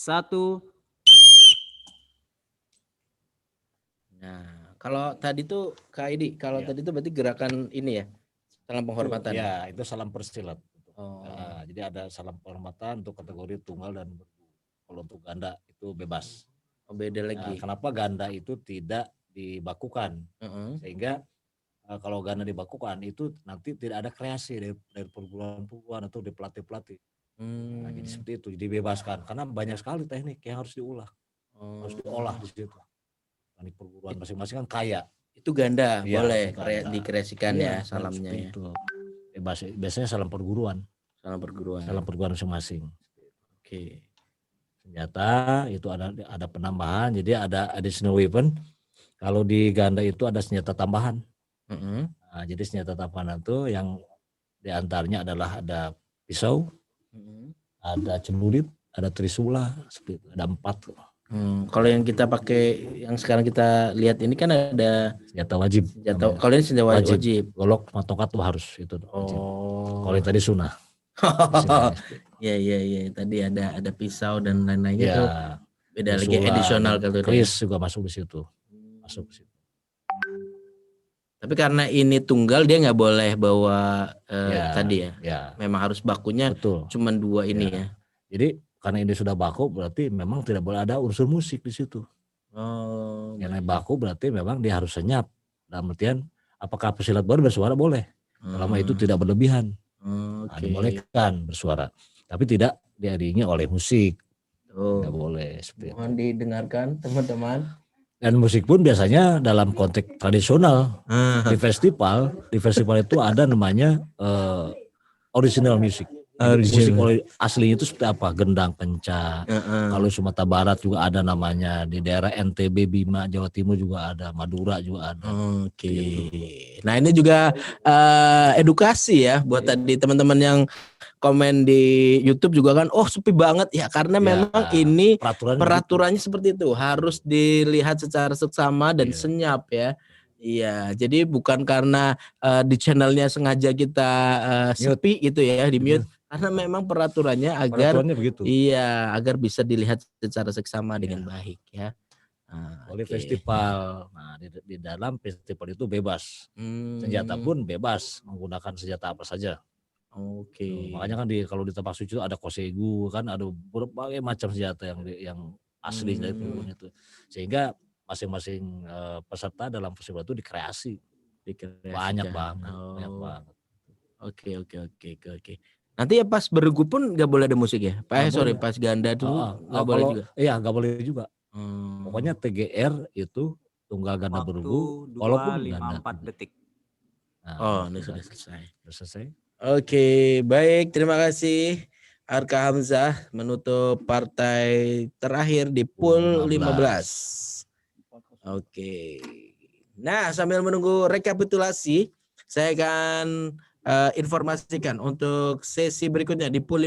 1. Nah, kalau tadi tuh Kak Edi, kalau tadi tuh berarti gerakan ini ya, salam penghormatan. Ya, itu salam persilat. Oh. Jadi ada salam penghormatan untuk kategori tunggal dan bergu. Kalau untuk ganda itu bebas. Oh, beda lagi. Kenapa ganda itu tidak dibakukan? Sehingga kalau ganda dibakukan itu nanti tidak ada kreasi dari perguruan-perguruan atau dari pelatih-pelatih. Nah, jadi seperti itu, dibebaskan karena banyak sekali teknik yang harus diulang, harus diolah di situ. Teknik perguruan masing-masing kan kaya. Itu ganda Ya, boleh ganda. dikreasikan ya salamnya ya. Itu. Biasanya salam perguruan. Salam perguruan. Salam perguruan masing-masing. Oke. Senjata itu ada penambahan, jadi ada additional weapon. Kalau di ganda itu ada senjata tambahan. Nah, jadi senjata tambahan itu yang diantaranya adalah ada pisau, ada celurit, ada trisula, ada 4. Kalau yang kita pakai, yang sekarang kita lihat ini kan ada senjata wajib. Kalau ini senjata wajib. Golok sama tongkat tuh harus itu wajib. Kalau yang tadi sunnah. Iya. Tadi ada pisau dan lain-lainnya tuh beda trisula, lagi additional kalau keris juga masuk di situ. Masuk di situ. Tapi karena ini tunggal dia nggak boleh bawa tadi ya. Memang harus bakunya cuma 2 ini ya. Jadi karena ini sudah baku berarti memang tidak boleh ada unsur musik di situ. Yang baku berarti memang dia harus senyap. Dalam artian apakah pesilat baru bersuara boleh. Selama itu tidak berlebihan. Nah, dibolehkan bersuara. Tapi tidak diiringi oleh musik. Tidak boleh. Mohon didengarkan teman-teman. Dan musik pun biasanya dalam konteks tradisional. Di festival itu ada namanya original music. Musik aslinya itu seperti apa? Gendang pencak. Kalau Sumatera Barat juga ada namanya. Di daerah NTB, Bima, Jawa Timur juga ada. Madura juga ada. Nah ini juga edukasi ya buat tadi teman-teman yang komen di YouTube juga kan, sepi banget ya karena memang ini peraturannya seperti itu, harus dilihat secara seksama dan senyap ya. Iya, jadi bukan karena di channelnya sengaja kita sepi gitu ya, di mute, karena memang peraturannya agar agar bisa dilihat secara seksama dengan baik ya. Oleh festival, nah di dalam festival itu bebas, senjata pun bebas, menggunakan senjata apa saja. Makanya kan kalau di tempat suci itu ada kosegu kan, ada berbagai macam senjata yang asli dari turun itu, sehingga masing-masing peserta dalam festival itu dikreasi banyak banget. Oke. Nanti ya pas bergu pun nggak boleh ada musik ya, pas ganda dulu nggak boleh juga. Iya nggak boleh juga. Pokoknya TGR itu tunggal ganda bergu, walaupun 2:54 detik. Ini sudah selesai. Selesai. Oke, baik, terima kasih Arka Hamzah menutup partai terakhir di pool 15. Oke. Nah, sambil menunggu rekapitulasi, saya akan informasikan untuk sesi berikutnya di pool